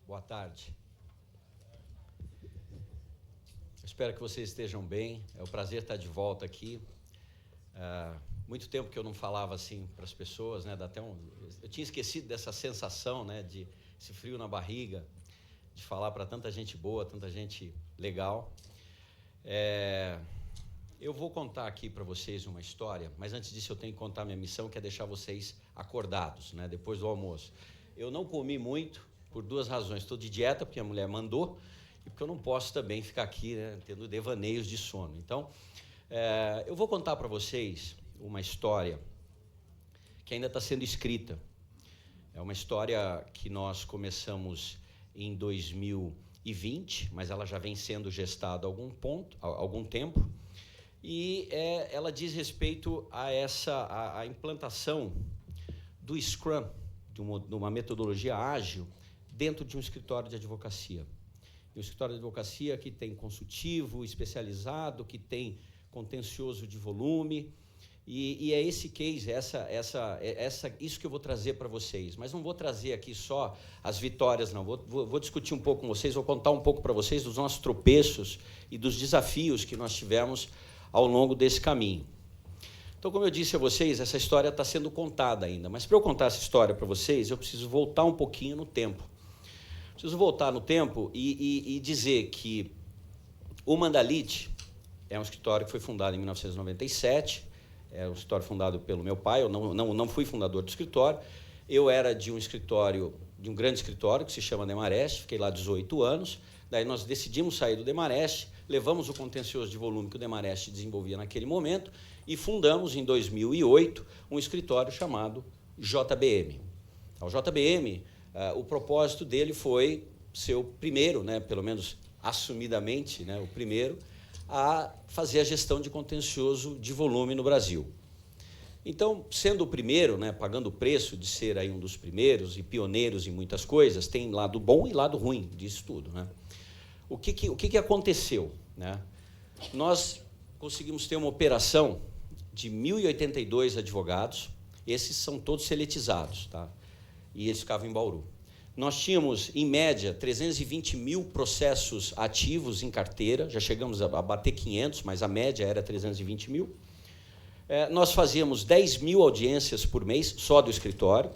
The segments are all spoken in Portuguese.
Boa tarde. Espero que vocês estejam bem. É um prazer estar de volta aqui. Muito tempo que eu não falava assim para as pessoas, né? Eu tinha esquecido dessa sensação, né? De esse frio na barriga, de falar para tanta gente boa, tanta gente legal. Eu vou contar aqui para vocês uma história, mas antes disso eu tenho que contar minha missão, que é deixar vocês acordados, né? Depois do almoço. Eu não comi muito por duas razões. Estou de dieta, porque a mulher mandou, e porque eu não posso também ficar aqui, né, tendo devaneios de sono. Então, eu vou contar para vocês uma história que ainda está sendo escrita. É uma história que nós começamos em 2020, mas ela já vem sendo gestada há algum tempo, e ela diz respeito a implantação do Scrum, de uma metodologia ágil, dentro de um escritório de advocacia. Um escritório de advocacia que tem consultivo, especializado, que tem contencioso de volume, e é esse case, isso que eu vou trazer para vocês. Mas não vou trazer aqui só as vitórias, não. Vou discutir um pouco com vocês, vou contar um pouco para vocês dos nossos tropeços e dos desafios que nós tivemos ao longo desse caminho. Então, como eu disse a vocês, essa história está sendo contada ainda, mas para eu contar essa história para vocês, eu preciso voltar um pouquinho no tempo. Preciso voltar no tempo e dizer que o Mandalite é um escritório que foi fundado em 1997, é um escritório fundado pelo meu pai. Eu não fui fundador do escritório, eu era de um grande escritório que se chama Demarest, fiquei lá 18 anos, daí nós decidimos sair do Demarest, levamos o contencioso de volume que o Demarest desenvolvia naquele momento e fundamos em 2008 um escritório chamado JBM. O JBM, o propósito dele foi ser o primeiro, né, pelo menos assumidamente, né, o primeiro a fazer a gestão de contencioso de volume no Brasil. Então, sendo o primeiro, né, pagando o preço de ser aí um dos primeiros e pioneiros em muitas coisas, tem lado bom e lado ruim disso tudo, né? O que aconteceu, né? Nós conseguimos ter uma operação de 1.082 advogados, esses são todos seletizados, tá? E eles ficavam em Bauru. Nós tínhamos, em média, 320 mil processos ativos em carteira, já chegamos a bater 500, mas a média era 320 mil. Nós fazíamos 10 mil audiências por mês, só do escritório,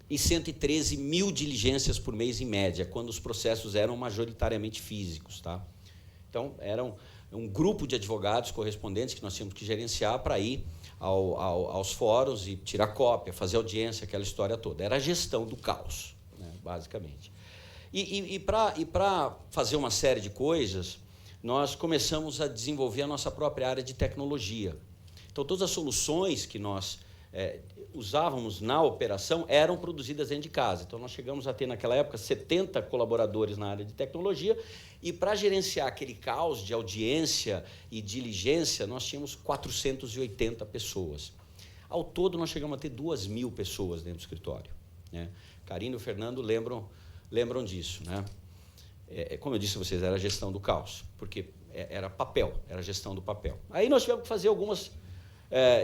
e 113 mil diligências por mês, em média, quando os processos eram majoritariamente físicos, tá? Então, eram um grupo de advogados correspondentes que nós tínhamos que gerenciar para ir aos fóruns e tirar cópia, fazer audiência, aquela história toda. Era a gestão do caos, né, basicamente. E para fazer uma série de coisas, nós começamos a desenvolver a nossa própria área de tecnologia. Então, todas as soluções que nós usávamos na operação eram produzidas dentro de casa. Então, nós chegamos a ter, naquela época, 70 colaboradores na área de tecnologia, e para gerenciar aquele caos de audiência e diligência, nós tínhamos 480 pessoas. Ao todo, nós chegamos a ter 2.000 pessoas dentro do escritório, né? Karina e o Fernando lembram disso, né? Como eu disse a vocês, era a gestão do caos, porque era papel, era a gestão do papel. Aí nós tivemos que fazer algumas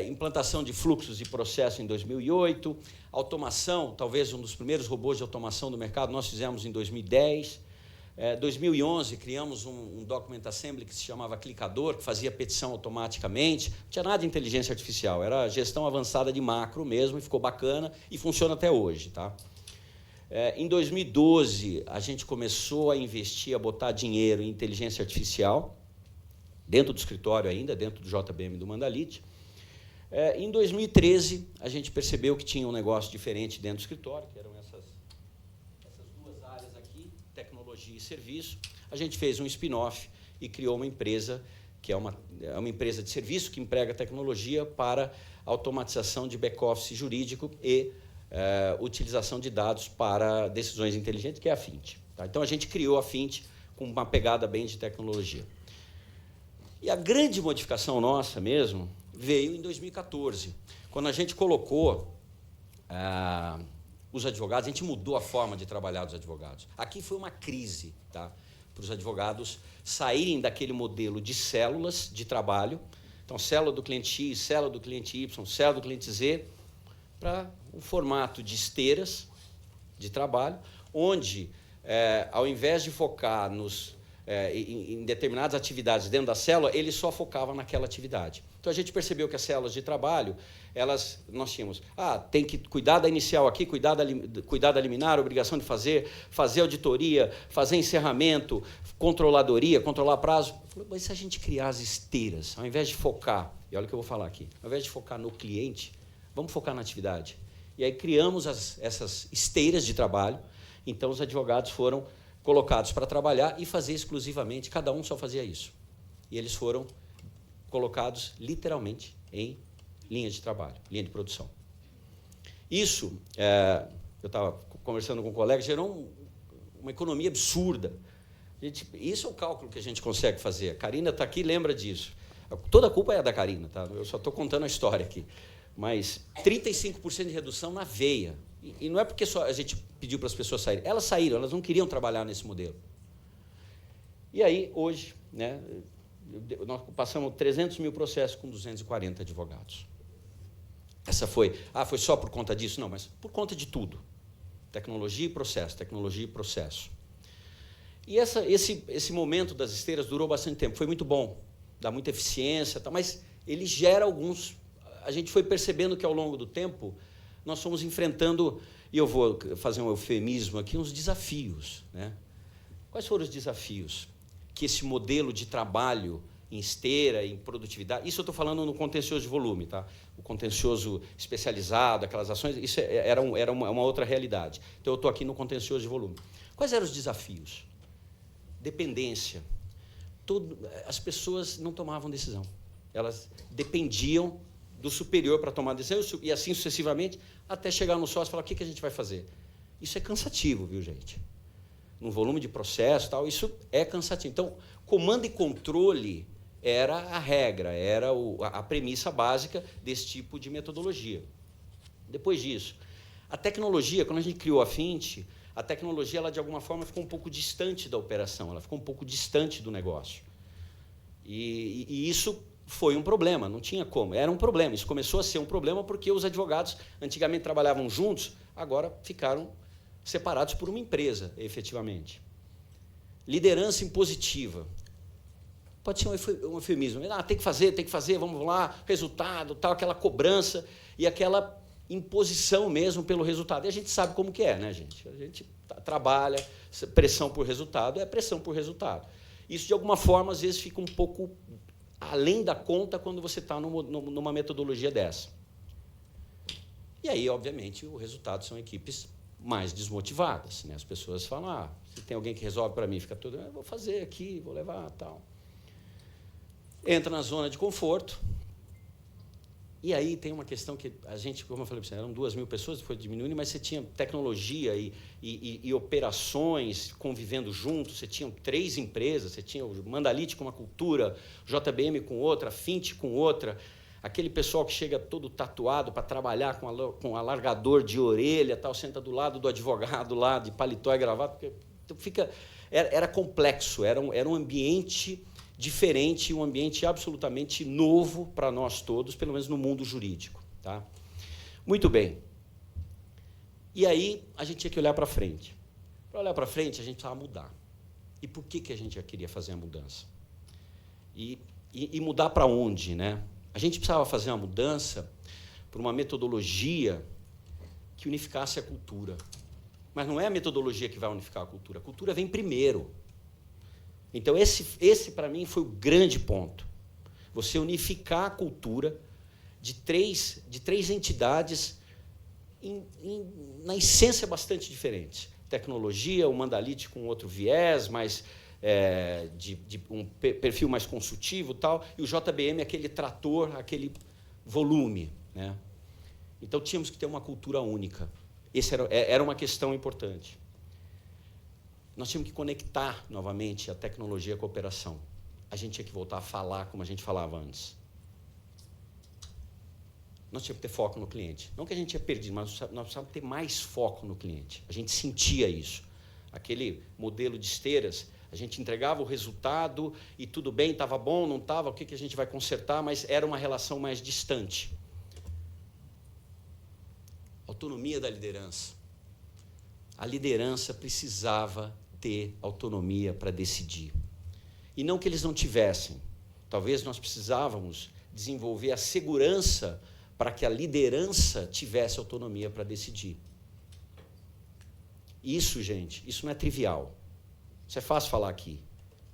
implantação de fluxos e processos em 2008, automação, talvez um dos primeiros robôs de automação do mercado, nós fizemos em 2010. 2011, criamos um document assembly que se chamava Clicador, que fazia petição automaticamente. Não tinha nada de inteligência artificial, era gestão avançada de macro mesmo, e ficou bacana e funciona até hoje, tá? Em 2012, a gente começou a investir, a botar dinheiro em inteligência artificial, dentro do escritório ainda, dentro do JBM do Mandalite. Em 2013, a gente percebeu que tinha um negócio diferente dentro do escritório, que eram essas duas áreas aqui, tecnologia e serviço. A gente fez um spin-off e criou uma empresa, que é uma empresa de serviço que emprega tecnologia para automatização de back-office jurídico e utilização de dados para decisões inteligentes, que é a Fint. Tá? Então, a gente criou a Fint com uma pegada bem de tecnologia. E a grande modificação nossa mesmo veio em 2014, quando a gente colocou os advogados, a gente mudou a forma de trabalhar dos advogados. Aqui foi uma crise, tá? Para os advogados saírem daquele modelo de células de trabalho, então célula do cliente X, célula do cliente Y, célula do cliente Z, para um formato de esteiras de trabalho, onde ao invés de focar em determinadas atividades dentro da célula, ele só focava naquela atividade. Então, a gente percebeu que as células de trabalho, nós tínhamos, tem que cuidar da inicial aqui, cuidar da liminar, obrigação de fazer auditoria, fazer encerramento, controladoria, controlar prazo. Mas se a gente criar as esteiras, ao invés de focar, e olha o que eu vou falar aqui, ao invés de focar no cliente, vamos focar na atividade. E aí criamos essas esteiras de trabalho, então os advogados foram colocados para trabalhar e fazer exclusivamente, cada um só fazia isso. E eles foram colocados literalmente em linha de trabalho, linha de produção. Isso, eu estava conversando com um colega, gerou uma economia absurda. Isso é o cálculo que a gente consegue fazer. A Karina está aqui, lembra disso. Toda a culpa é da Karina, tá? Eu só estou contando a história aqui. Mas 35% de redução na veia. E não é porque só a gente pediu para as pessoas saírem. Elas saíram, elas não queriam trabalhar nesse modelo. E aí, hoje, né, nós passamos 300 mil processos com 240 advogados. Essa foi só por conta disso? Não, mas por conta de tudo. Tecnologia e processo, tecnologia e processo. E esse momento das esteiras durou bastante tempo. Foi muito bom, dá muita eficiência, tá, mas ele gera alguns... A gente foi percebendo que, ao longo do tempo, nós fomos enfrentando, e eu vou fazer um eufemismo aqui, uns desafios, né? Quais foram os desafios que esse modelo de trabalho em esteira, em produtividade, isso eu estou falando no contencioso de volume, tá? O contencioso especializado, aquelas ações, isso era uma outra realidade. Então, eu estou aqui no contencioso de volume. Quais eram os desafios? Dependência. As pessoas não tomavam decisão. Elas dependiam do superior para tomar decisão, e assim sucessivamente, até chegar no sócio e falar, o que a gente vai fazer? Isso é cansativo, viu, gente? No volume de processo, tal, isso é cansativo. Então, comando e controle era a regra, era a premissa básica desse tipo de metodologia. Depois disso, a tecnologia, quando a gente criou a Fint, a tecnologia, ela, de alguma forma, ficou um pouco distante da operação, ela ficou um pouco distante do negócio. E isso foi um problema, não tinha como, era um problema. Isso começou a ser um problema porque os advogados antigamente trabalhavam juntos, agora ficaram separados por uma empresa, efetivamente. Liderança impositiva. Pode ser um eufemismo. Tem que fazer, vamos lá, resultado, tal, aquela cobrança e aquela imposição mesmo pelo resultado. E a gente sabe como que é, né, gente? A gente trabalha, pressão por resultado é pressão por resultado. Isso, de alguma forma, às vezes fica um pouco além da conta quando você está numa metodologia dessa. E aí, obviamente, o resultado são equipes mais desmotivadas, né? As pessoas falam, se tem alguém que resolve para mim, fica tudo, eu vou fazer aqui, vou levar, tal. Entra na zona de conforto. E aí tem uma questão que a gente, como eu falei para você, eram 2.000 pessoas, foi diminuindo, mas você tinha tecnologia e operações convivendo juntos, você tinha 3 empresas, você tinha o Mandalite com uma cultura, JBM com outra, a Fint com outra, aquele pessoal que chega todo tatuado para trabalhar com alargador de orelha, tal, senta do lado do advogado lá, de paletó e gravata, porque era complexo, era um ambiente diferente, um ambiente absolutamente novo para nós todos, pelo menos no mundo jurídico. Tá? Muito bem. E aí, a gente tinha que olhar para frente. Para olhar para frente, a gente precisava mudar. E por que a gente já queria fazer a mudança? E mudar para onde, né? A gente precisava fazer uma mudança para uma metodologia que unificasse a cultura. Mas não é a metodologia que vai unificar a cultura vem primeiro. Então, esse para mim, foi o grande ponto. Você unificar a cultura de três entidades na essência bastante diferentes. Tecnologia, o Mandalite com outro viés, mais de um perfil mais consultivo, tal, e o JBM, aquele trator, aquele volume, né? Então, tínhamos que ter uma cultura única. Essa era uma questão importante. Nós tínhamos que conectar novamente a tecnologia com a operação. A gente tinha que voltar a falar como a gente falava antes. Nós tínhamos que ter foco no cliente. Não que a gente tinha perdido, mas nós precisávamos ter mais foco no cliente. A gente sentia isso. Aquele modelo de esteiras, a gente entregava o resultado e tudo bem, estava bom, não estava, o que a gente vai consertar, mas era uma relação mais distante. Autonomia da liderança. a liderança precisava ter autonomia para decidir. E não que eles não tivessem. Talvez nós precisávamos desenvolver a segurança para que a liderança tivesse autonomia para decidir. Isso, gente, isso não é trivial. Isso é fácil falar aqui,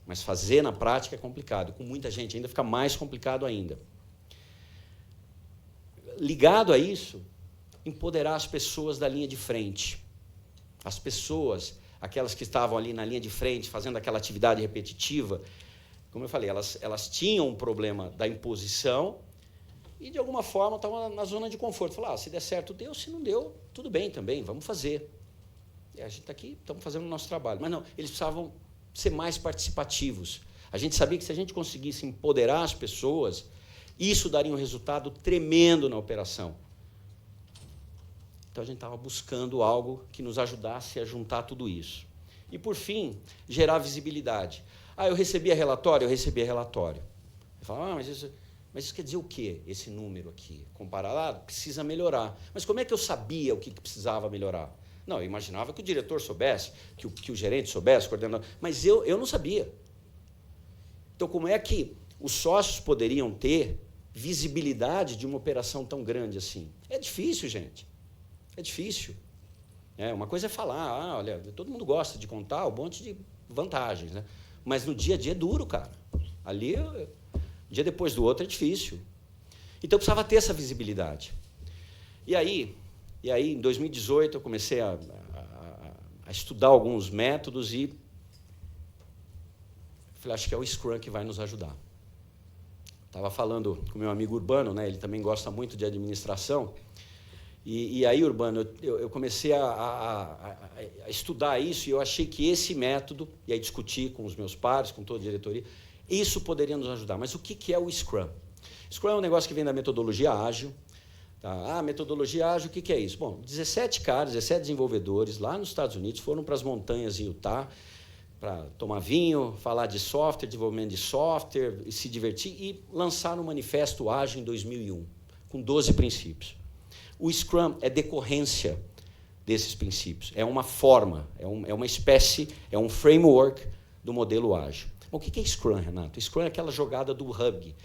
mas fazer na prática é complicado. Com muita gente ainda fica mais complicado ainda. Ligado a isso, empoderar as pessoas da linha de frente. As pessoas, aquelas que estavam ali na linha de frente, fazendo aquela atividade repetitiva, como eu falei, elas tinham um problema da imposição e, de alguma forma, estavam na zona de conforto. Falaram, se der certo, deu. Se não deu, tudo bem também, vamos fazer. E a gente está aqui, estamos fazendo o nosso trabalho. Mas não, eles precisavam ser mais participativos. A gente sabia que se a gente conseguisse empoderar as pessoas, isso daria um resultado tremendo na operação. Então, a gente estava buscando algo que nos ajudasse a juntar tudo isso. E, por fim, gerar visibilidade. Eu recebia relatório? Eu recebia relatório. Eu falava, mas isso quer dizer o quê, esse número aqui? Comparado, precisa melhorar. Mas como é que eu sabia o que precisava melhorar? Não, eu imaginava que o diretor soubesse, que o gerente soubesse, o coordenador, mas eu não sabia. Então, como é que os sócios poderiam ter visibilidade de uma operação tão grande assim? É difícil, gente. É difícil. Uma coisa é falar, olha, todo mundo gosta de contar um monte de vantagens, né? Mas no dia a dia é duro, cara. Ali, um dia depois do outro, é difícil. Então, eu precisava ter essa visibilidade. E aí, em 2018, eu comecei a estudar alguns métodos e falei, acho que é o Scrum que vai nos ajudar. Estava falando com meu amigo Urbano, né? Ele também gosta muito de administração. E aí, Urbano, eu comecei a estudar isso e eu achei que esse método, e aí discutir com os meus pares, com toda a diretoria, isso poderia nos ajudar. Mas o que é o Scrum? Scrum é um negócio que vem da metodologia ágil. Tá? Metodologia ágil, o que é isso? Bom, 17 desenvolvedores lá nos Estados Unidos foram para as montanhas em Utah para tomar vinho, falar de software, desenvolvimento de software, e se divertir, e lançaram um manifesto ágil em 2001, com 12 princípios. O Scrum é decorrência desses princípios, é uma forma, é uma espécie, é um framework do modelo ágil. Bom, o que é Scrum, Renato? Scrum é aquela jogada do rugby,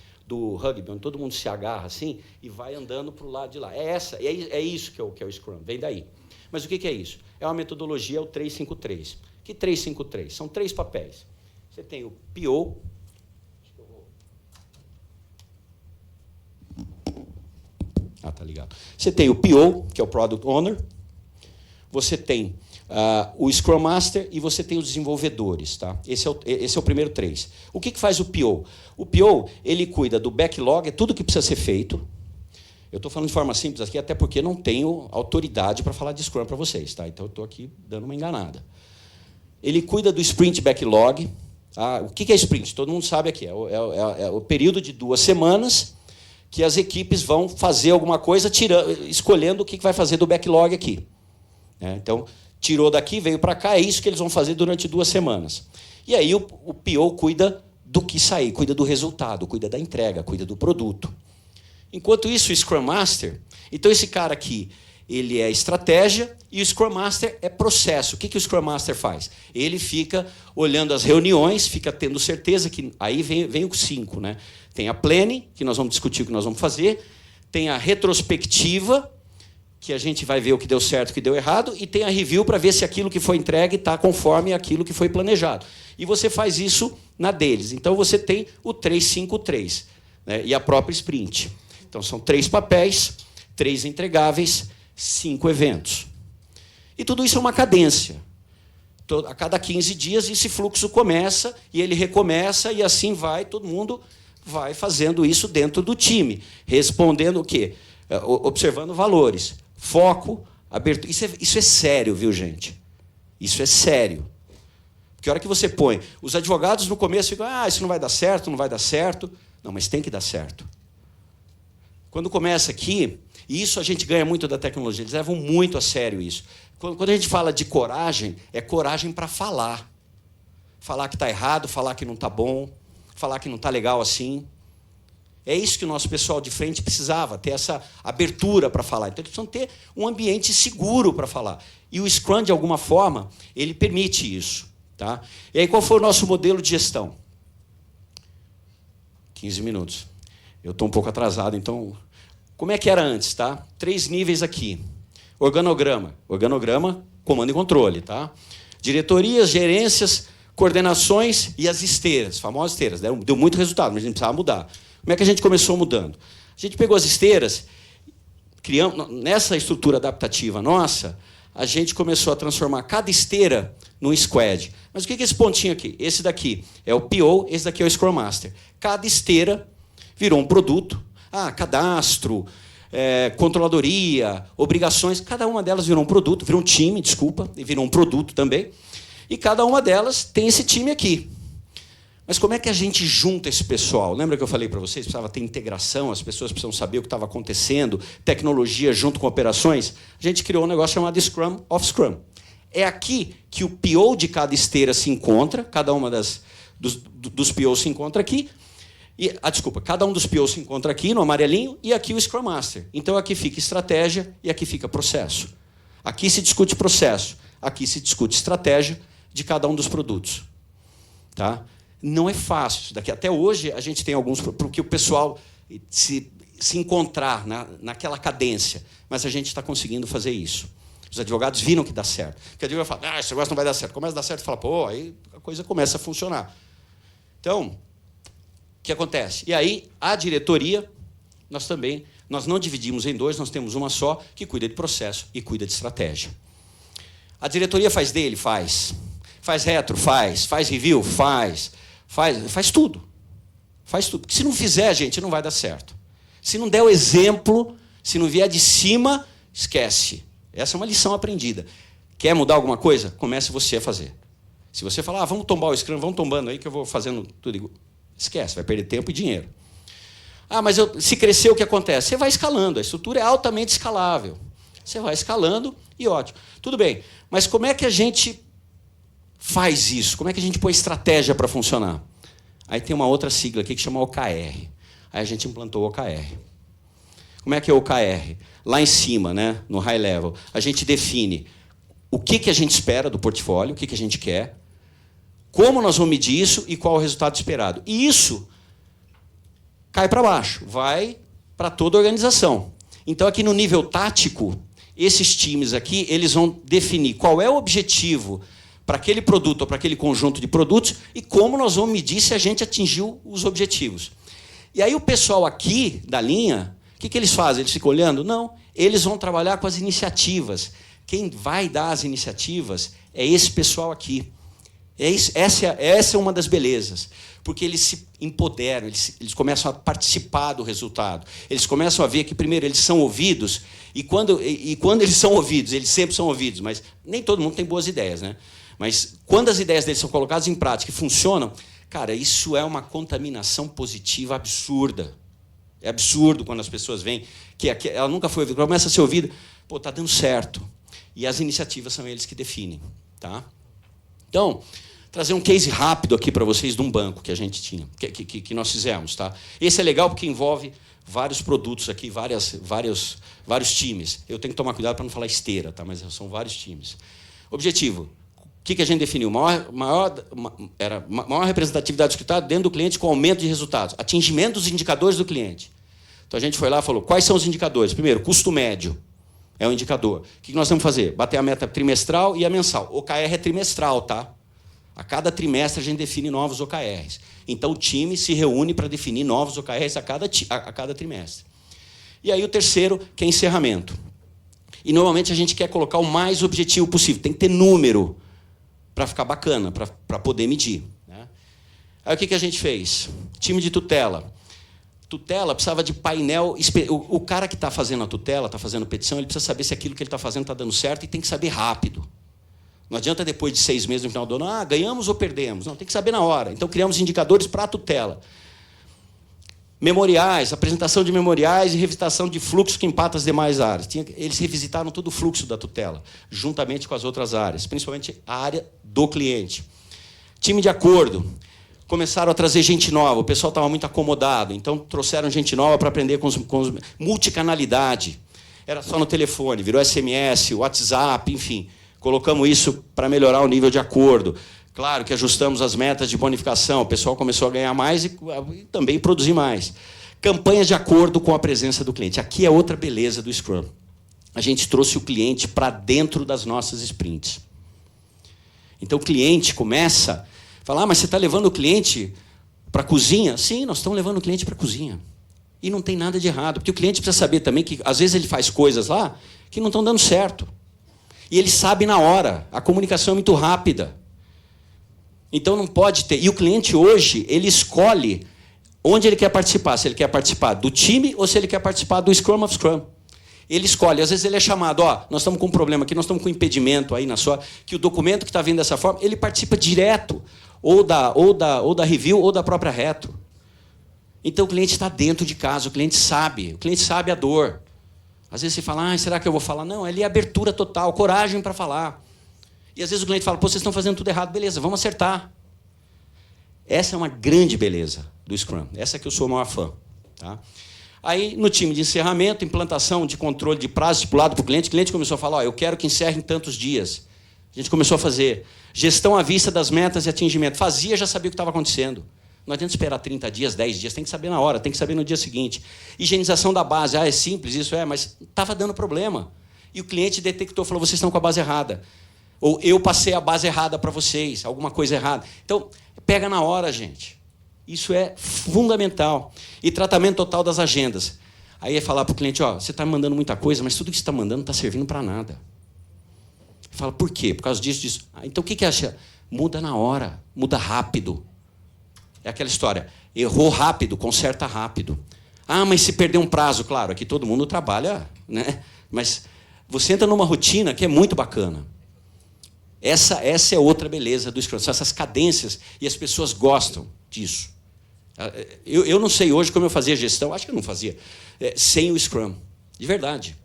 onde todo mundo se agarra assim e vai andando para o lado de lá. É isso que é o Scrum, vem daí. Mas o que é isso? É uma metodologia, é o 353. Que 353? São 3 papéis. Você tem o PO, tá ligado. Você tem o PO, que é o Product Owner, você tem o Scrum Master e você tem os desenvolvedores. Tá? Esse é o primeiro 3. O que faz o PO? O PO, ele cuida do backlog, é tudo que precisa ser feito. Eu estou falando de forma simples aqui, até porque não tenho autoridade para falar de Scrum para vocês. Tá? Então, eu estou aqui dando uma enganada. Ele cuida do Sprint Backlog. O que é Sprint? Todo mundo sabe aqui. É o período de 2 semanas que as equipes vão fazer alguma coisa, escolhendo o que vai fazer do backlog aqui. Então, tirou daqui, veio para cá, é isso que eles vão fazer durante 2 semanas. E aí o PO cuida do que sair, cuida do resultado, cuida da entrega, cuida do produto. Enquanto isso, o Scrum Master, então esse cara aqui, ele é estratégia e o Scrum Master é processo. O que o Scrum Master faz? Ele fica olhando as reuniões, fica tendo certeza que... Aí vem o 5, né? Tem a planning, que nós vamos discutir o que nós vamos fazer. Tem a retrospectiva, que a gente vai ver o que deu certo e o que deu errado. E tem a review para ver se aquilo que foi entregue está conforme aquilo que foi planejado. E você faz isso na deles. Então, você tem o 353, né? E a própria sprint. Então, são 3 papéis, 3 entregáveis, 5 eventos. E tudo isso é uma cadência. A cada 15 dias, esse fluxo começa e ele recomeça e assim vai, todo mundo vai fazendo isso dentro do time. Respondendo o quê? Observando valores. Foco, abertura. Isso é sério, viu, gente? Isso é sério. Porque a hora que você põe... Os advogados, no começo, ficam, isso não vai dar certo, não vai dar certo. Não, mas tem que dar certo. Quando começa aqui... E isso a gente ganha muito da tecnologia, eles levam muito a sério isso. Quando a gente fala de coragem, é coragem para falar. Falar que está errado, falar que não está bom, falar que não está legal assim. É isso que o nosso pessoal de frente precisava, ter essa abertura para falar. Então, eles precisam ter um ambiente seguro para falar. E o Scrum, de alguma forma, ele permite isso. Tá? E aí, qual foi o nosso modelo de gestão? 15 minutos. Eu estou um pouco atrasado, então... Como é que era antes? Tá? 3 níveis aqui. Organograma. Organograma, comando e controle. Tá? Diretorias, gerências, coordenações e as esteiras, famosas esteiras. Deu muito resultado, mas a gente precisava mudar. Como é que a gente começou mudando? A gente pegou as esteiras, criamos, nessa estrutura adaptativa nossa, a gente começou a transformar cada esteira num squad. Mas o que é esse pontinho aqui? Esse daqui é o PO, esse daqui é o Scrum Master. Cada esteira virou um produto. Cadastro, controladoria, obrigações, cada uma delas virou um produto, virou um time, desculpa, e virou um produto também. E cada uma delas tem esse time aqui. Mas como é que a gente junta esse pessoal? Lembra que eu falei para vocês? Precisava ter integração, as pessoas precisam saber o que estava acontecendo, tecnologia junto com operações. A gente criou um negócio chamado Scrum of Scrum. É aqui que o PO de cada esteira se encontra, cada uma dos POs se encontra aqui. Cada um dos POs se encontra aqui, no amarelinho, e aqui o Scrum Master. Então, aqui fica estratégia e aqui fica processo. Aqui se discute processo, aqui se discute estratégia de cada um dos produtos. Tá? Não é fácil isso daqui. Até hoje, a gente tem alguns... Porque o pessoal se encontrar naquela cadência. Mas a gente está conseguindo fazer isso. Os advogados viram que dá certo. Porque o advogado fala, esse negócio não vai dar certo. Começa a dar certo e fala, aí a coisa começa a funcionar. Então, o que acontece? E aí, a diretoria, nós não dividimos em 2, nós temos uma só, que cuida de processo e cuida de estratégia. A diretoria faz dele? Faz. Faz retro? Faz. Faz review? Faz tudo. Faz tudo. Porque se não fizer, gente, não vai dar certo. Se não der o exemplo, se não vier de cima, esquece. Essa é uma lição aprendida. Quer mudar alguma coisa? Comece você a fazer. Se você falar, vamos tombar o Scrum, vamos tombando aí que eu vou fazendo tudo. Esquece, vai perder tempo e dinheiro. Mas se crescer, o que acontece? Você vai escalando. A estrutura é altamente escalável. Você vai escalando e ótimo. Tudo bem, mas como é que a gente faz isso? Como é que a gente põe estratégia para funcionar? Aí tem uma outra sigla aqui que chama OKR. Aí a gente implantou o OKR. Como é que é o OKR? Lá em cima, né, no high level, a gente define o que a gente espera do portfólio, o que a gente quer, como nós vamos medir isso e qual é o resultado esperado. E isso cai para baixo, vai para toda a organização. Então, aqui no nível tático, esses times aqui, eles vão definir qual é o objetivo para aquele produto ou para aquele conjunto de produtos e como nós vamos medir se a gente atingiu os objetivos. E aí o pessoal aqui da linha, o que eles fazem? Eles ficam olhando? Não, eles vão trabalhar com as iniciativas. Quem vai dar as iniciativas é esse pessoal aqui. Essa é uma das belezas, porque eles se empoderam, eles começam a participar do resultado. Eles começam a ver que, primeiro, eles são ouvidos, e quando eles são ouvidos, eles sempre são ouvidos, mas nem todo mundo tem boas ideias, né? Mas quando as ideias deles são colocadas em prática e funcionam, cara, isso é uma contaminação positiva absurda. É absurdo quando as pessoas veem que ela nunca foi ouvida, começa a ser ouvida, está dando certo. E as iniciativas são eles que definem. Tá? Então, trazer um case rápido aqui para vocês de um banco que a gente tinha, que nós fizemos. Tá? Esse é legal porque envolve vários produtos aqui, vários times. Eu tenho que tomar cuidado para não falar esteira, tá? Mas são vários times. Objetivo. O que a gente definiu? Maior representatividade do escritório dentro do cliente com aumento de resultados. Atingimento dos indicadores do cliente. Então, a gente foi lá e falou, quais são os indicadores? Primeiro, custo médio é um indicador. O que nós temos que fazer? Bater a meta trimestral e a mensal. O OKR é trimestral, tá? A cada trimestre, a gente define novos OKRs. Então, o time se reúne para definir novos OKRs a cada trimestre. E aí, o terceiro, que é encerramento. E, normalmente, a gente quer colocar o mais objetivo possível. Tem que ter número para ficar bacana, para poder medir. Né? Aí o que a gente fez? Time de tutela. Tutela precisava de painel... O cara que está fazendo a tutela, está fazendo petição, ele precisa saber se aquilo que ele está fazendo está dando certo e tem que saber rápido. Não adianta depois de 6 meses, no final do ano, ganhamos ou perdemos. Não, tem que saber na hora. Então, criamos indicadores para a tutela. Memoriais, apresentação de memoriais e revisitação de fluxo que empata as demais áreas. Eles revisitaram todo o fluxo da tutela, juntamente com as outras áreas, principalmente a área do cliente. Time de acordo. começaram a trazer gente nova. O pessoal estava muito acomodado, então trouxeram gente nova para aprender com os multicanalidade. Era só no telefone, virou SMS, WhatsApp, enfim. Colocamos isso para melhorar o nível de acordo. Claro que ajustamos as metas de bonificação, o pessoal começou a ganhar mais e também produzir mais. Campanhas de acordo com a presença do cliente. Aqui é outra beleza do Scrum. A gente trouxe o cliente para dentro das nossas sprints. Então, o cliente começa a falar, mas você está levando o cliente para a cozinha? Sim, nós estamos levando o cliente para a cozinha. E não tem nada de errado, porque o cliente precisa saber também que, às vezes, ele faz coisas lá que não estão dando certo. E ele sabe na hora. A comunicação é muito rápida. Então, não pode ter... E o cliente, hoje, ele escolhe onde ele quer participar. Se ele quer participar do time ou se ele quer participar do Scrum of Scrum. Ele escolhe. Às vezes, ele é chamado. Nós estamos com um problema aqui, nós estamos com um impedimento aí na sua... Que o documento que está vindo dessa forma, ele participa direto. Ou da review ou da própria retro. Então, o cliente está dentro de casa. O cliente sabe a dor. Às vezes, você fala, será que eu vou falar? Não, ali é abertura total, coragem para falar. E às vezes o cliente fala, vocês estão fazendo tudo errado. Beleza, vamos acertar. Essa é uma grande beleza do Scrum. Essa que eu sou o maior fã. Tá? Aí, no time de encerramento, implantação de controle de prazo estipulado para o cliente começou a falar, eu quero que encerre em tantos dias. A gente começou a fazer. Gestão à vista das metas e atingimento. Fazia, já sabia o que estava acontecendo. Não adianta esperar 30 dias, 10 dias. Tem que saber na hora, tem que saber no dia seguinte. Higienização da base. É simples, isso mas estava dando problema. E o cliente detectou, falou, vocês estão com a base errada. Ou eu passei a base errada para vocês, alguma coisa errada. Então, pega na hora, gente. Isso é fundamental. E tratamento total das agendas. Aí é falar para o cliente, você está mandando muita coisa, mas tudo que você está mandando não está servindo para nada. Fala, por quê? Por causa disso. Então, o que acha? Muda na hora, muda rápido. É aquela história, errou rápido, conserta rápido. Mas se perder um prazo, claro, aqui todo mundo trabalha, né? Mas você entra numa rotina que é muito bacana. Essa é outra beleza do Scrum, são essas cadências, e as pessoas gostam disso. Eu não sei hoje como eu fazia gestão, acho que eu não fazia, sem o Scrum, de verdade.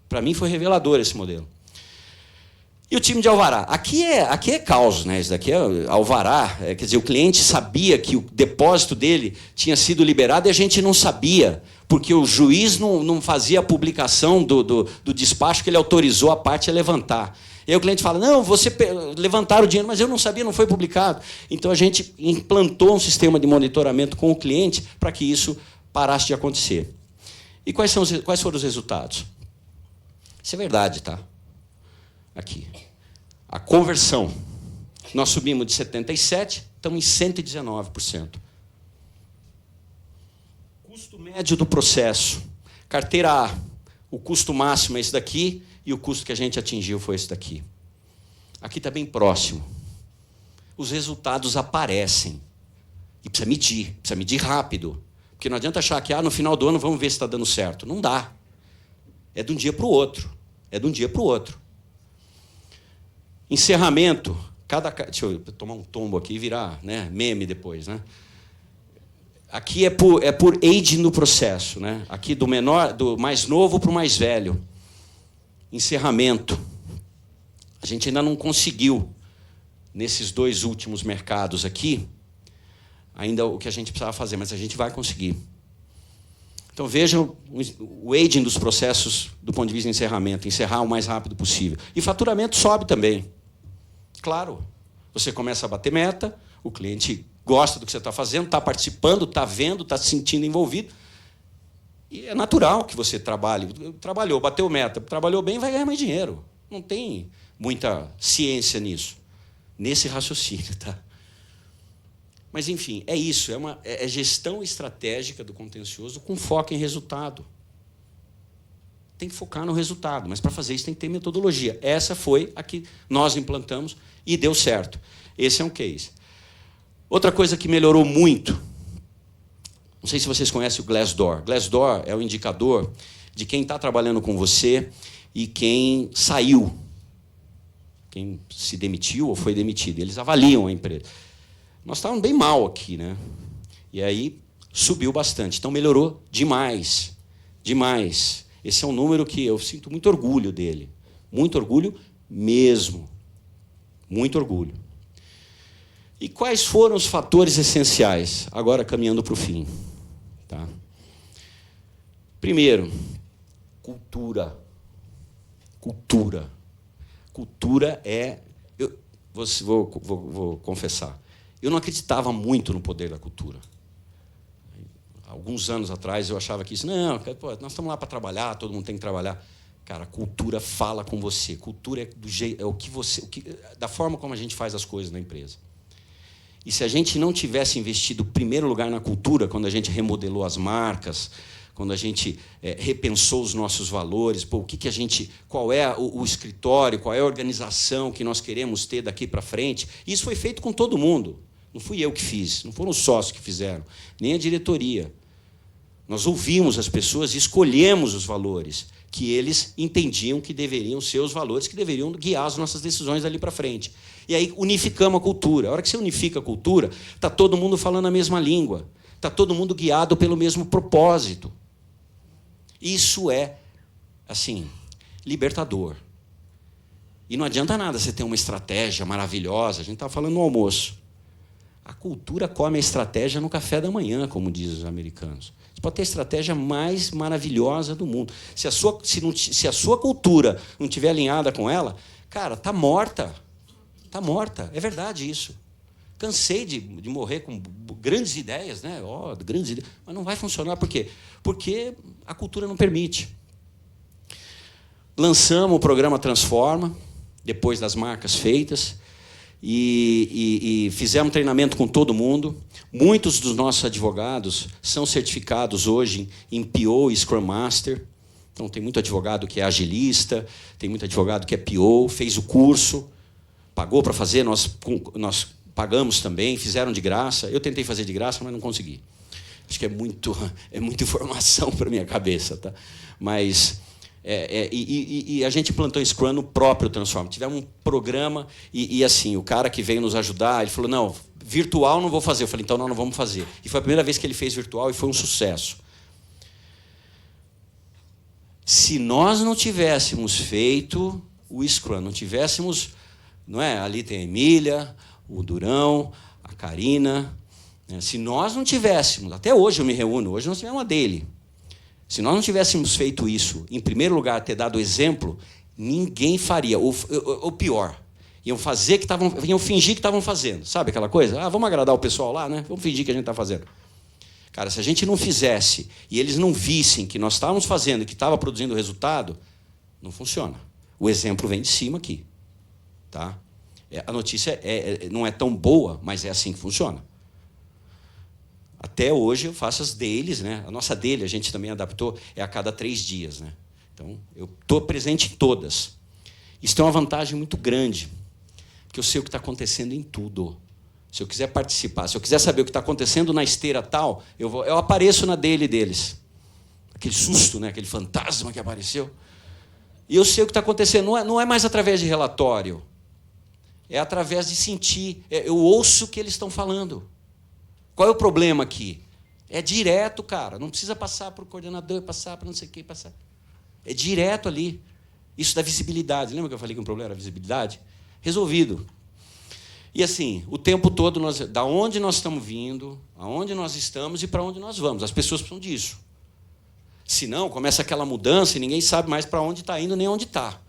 Para mim foi revelador esse modelo. E o time de alvará? Aqui é caos, né? Isso daqui é alvará. Quer dizer, o cliente sabia que o depósito dele tinha sido liberado e a gente não sabia, porque o juiz não fazia a publicação do despacho que ele autorizou a parte a levantar. E aí o cliente fala, não, você levantaram o dinheiro, mas eu não sabia, não foi publicado. Então, a gente implantou um sistema de monitoramento com o cliente para que isso parasse de acontecer. E quais foram os resultados? Isso é verdade, tá? Aqui. A conversão. Nós subimos de 77%, estamos em 119%. Custo médio do processo. Carteira A. O custo máximo é esse daqui e o custo que a gente atingiu foi esse daqui. Aqui está bem próximo. Os resultados aparecem. E precisa medir rápido. Porque não adianta achar que no final do ano vamos ver se está dando certo. Não dá. É de um dia para o outro. Encerramento. Deixa eu tomar um tombo aqui e virar, né, meme depois. Né? Aqui é por age no processo. Né? Aqui do mais novo para o mais velho. Encerramento. A gente ainda não conseguiu, nesses dois últimos mercados aqui, ainda o que a gente precisava fazer, mas a gente vai conseguir. Então, vejam o aging dos processos do ponto de vista de encerramento, encerrar o mais rápido possível. E faturamento sobe também. Claro, você começa a bater meta, o cliente gosta do que você está fazendo, está participando, está vendo, está se sentindo envolvido. E é natural que você trabalhe. Trabalhou, bateu meta, trabalhou bem, vai ganhar mais dinheiro. Não tem muita ciência nisso, nesse raciocínio. Tá? Mas, enfim, é isso. É gestão estratégica do contencioso com foco em resultado. Tem que focar no resultado, mas, para fazer isso, tem que ter metodologia. Essa foi a que nós implantamos e deu certo. Esse é um case. Outra coisa que melhorou muito, não sei se vocês conhecem o Glassdoor. Glassdoor é o indicador de quem está trabalhando com você e quem saiu, quem se demitiu ou foi demitido. Eles avaliam a empresa. Nós estávamos bem mal aqui, né? E aí subiu bastante. Então, melhorou demais. Demais. Esse é um número que eu sinto muito orgulho dele. Muito orgulho mesmo. Muito orgulho. E quais foram os fatores essenciais? Agora, caminhando para o fim. Tá? Primeiro, cultura. Cultura. Cultura é... Vou confessar. Eu não acreditava muito no poder da cultura. Alguns anos atrás, eu achava que isso... Não, pô, nós estamos lá para trabalhar, todo mundo tem que trabalhar. Cara, a cultura fala com você. Cultura é, do jeito, é o que você... da forma como a gente faz as coisas na empresa. E se a gente não tivesse investido em primeiro lugar na cultura, quando a gente remodelou as marcas, quando a gente repensou os nossos valores, pô, qual é o escritório, qual é a organização que nós queremos ter daqui para frente, isso foi feito com todo mundo. Não fui eu que fiz, não foram os sócios que fizeram, nem a diretoria. Nós ouvimos as pessoas e escolhemos os valores que eles entendiam que deveriam ser os valores que deveriam guiar as nossas decisões dali para frente. E aí unificamos a cultura. A hora que você unifica a cultura, está todo mundo falando a mesma língua, está todo mundo guiado pelo mesmo propósito. Isso é, assim, libertador. E não adianta nada você ter uma estratégia maravilhosa. A gente estava falando no almoço. A cultura come a estratégia no café da manhã, como dizem os americanos. Você pode ter a estratégia mais maravilhosa do mundo. Se a sua cultura não estiver alinhada com ela, cara, está morta. Está morta. É verdade isso. Cansei de morrer com grandes ideias, né? Grandes ideias, mas não vai funcionar. Por quê? Porque a cultura não permite. Lançamos o programa Transforma, depois das marcas feitas, e fizemos treinamento com todo mundo. Muitos dos nossos advogados são certificados hoje em PO e Scrum Master. Então, tem muito advogado que é agilista, tem muito advogado que é PO, fez o curso, pagou para fazer, nós pagamos também, fizeram de graça. Eu tentei fazer de graça, mas não consegui. Acho que é muita informação para a minha cabeça. Tá? Mas a gente implantou Scrum no próprio Transforma. Tivemos um programa e assim, o cara que veio nos ajudar, ele falou, não, virtual não vou fazer. Eu falei, então nós não vamos fazer. E foi a primeira vez que ele fez virtual e foi um sucesso. Se nós não tivéssemos feito o Scrum, não tivéssemos... Não é? Ali tem a Emília, o Durão, a Karina. Né? Se nós não tivéssemos... Até hoje eu me reúno, hoje nós tivemos uma dele. Se nós não tivéssemos feito isso, em primeiro lugar, ter dado exemplo, ninguém faria. Ou pior, iam fingir que estavam fazendo. Sabe aquela coisa? Ah, vamos agradar o pessoal lá, né? Vamos fingir que a gente está fazendo. Cara, se a gente não fizesse e eles não vissem que nós estávamos fazendo e que estava produzindo resultado, não funciona. O exemplo vem de cima aqui. Tá? A notícia não é tão boa, mas é assim que funciona. Até hoje eu faço as dailies, né? A nossa daily a gente também adaptou, é a cada 3 dias. Né? Então, eu estou presente em todas. Isso tem uma vantagem muito grande, porque eu sei o que está acontecendo em tudo. Se eu quiser participar, se eu quiser saber o que está acontecendo na esteira tal, eu apareço na daily deles. Aquele susto, né? Aquele fantasma que apareceu. E eu sei o que está acontecendo. Não é mais através de relatório. É através de sentir. Eu ouço o que eles estão falando. Qual é o problema aqui? É direto, cara. Não precisa passar para o coordenador, passar para não sei o quê, passar. É direto ali. Isso da visibilidade. Lembra que eu falei que o problema era a visibilidade? Resolvido. E assim, o tempo todo, da onde nós estamos vindo, aonde nós estamos e para onde nós vamos. As pessoas precisam disso. Senão, começa aquela mudança e ninguém sabe mais para onde está indo nem onde está.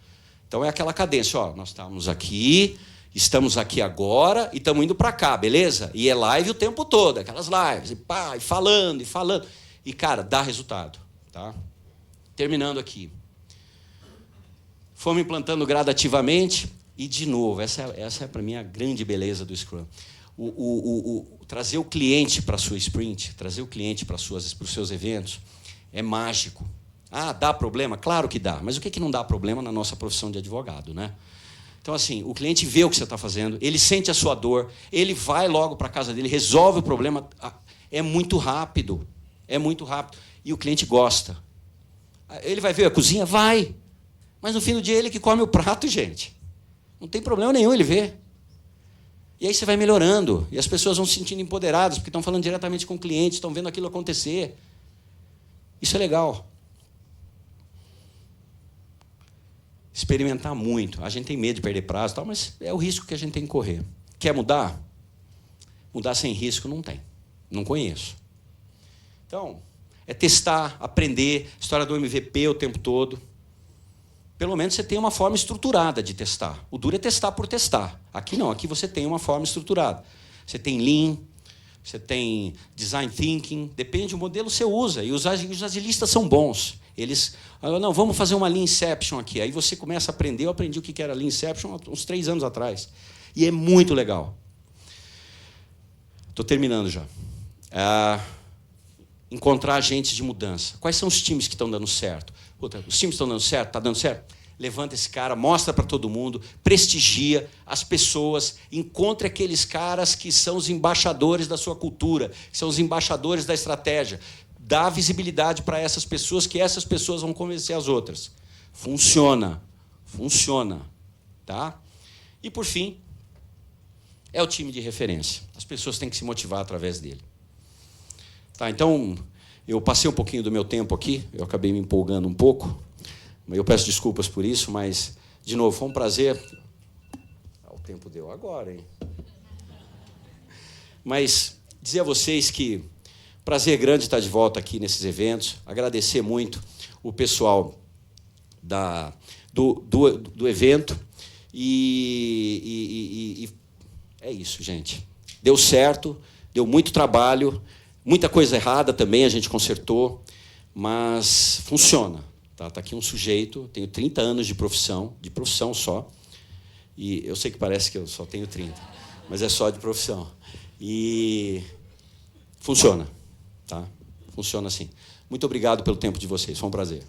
Então, é aquela cadência. Ó, nós estamos aqui agora e estamos indo para cá, beleza? E é live o tempo todo, aquelas lives, e falando, e falando. E, cara, dá resultado. Tá? Terminando aqui. Fomos implantando gradativamente e, de novo, essa é para mim a grande beleza do Scrum. Trazer o cliente para a sua sprint, trazer o cliente para os seus eventos, é mágico. Ah, dá problema? Claro que dá. Mas o que não dá problema na nossa profissão de advogado, né? Então, assim, o cliente vê o que você está fazendo, ele sente a sua dor, ele vai logo para a casa dele, resolve o problema. É muito rápido. É muito rápido. E o cliente gosta. Ele vai ver a cozinha? Vai. Mas, no fim do dia, ele que come o prato, gente. Não tem problema nenhum ele ver. E aí você vai melhorando. E as pessoas vão se sentindo empoderadas, porque estão falando diretamente com o cliente, estão vendo aquilo acontecer. Isso é legal. Experimentar muito. A gente tem medo de perder prazo, mas é o risco que a gente tem que correr. Quer mudar? Mudar sem risco não tem. Não conheço. Então, é testar, aprender, história do MVP o tempo todo. Pelo menos você tem uma forma estruturada de testar. O duro é testar por testar. Aqui não, aqui você tem uma forma estruturada. Você tem Lean, você tem Design Thinking, depende do modelo que você usa. E os agilistas são bons. Eles, não, vamos fazer uma Lean Inception aqui. Aí você começa a aprender. Eu aprendi o que era Lean Inception uns 3 anos atrás. E é muito legal. Estou terminando já. Encontrar agentes de mudança. Quais são os times que estão dando certo? Puta, os times estão dando certo? Está dando certo? Levanta esse cara, mostra para todo mundo, prestigia as pessoas, encontre aqueles caras que são os embaixadores da sua cultura, que são os embaixadores da estratégia. Dá visibilidade para essas pessoas, que essas pessoas vão convencer as outras. Funciona. Funciona. Tá? E, por fim, é o time de referência. As pessoas têm que se motivar através dele. Tá, então, eu passei um pouquinho do meu tempo aqui, eu acabei me empolgando um pouco, eu peço desculpas por isso, mas, de novo, foi um prazer. O tempo deu agora, hein? Mas dizer a vocês que prazer grande estar de volta aqui nesses eventos, agradecer muito o pessoal do evento, e é isso, gente. Deu certo, deu muito trabalho, muita coisa errada também a gente consertou, mas funciona. Tá aqui um sujeito, tenho 30 anos de profissão só, e eu sei que parece que eu só tenho 30, mas é só de profissão. E funciona, tá? Funciona assim. Muito obrigado pelo tempo de vocês, foi um prazer.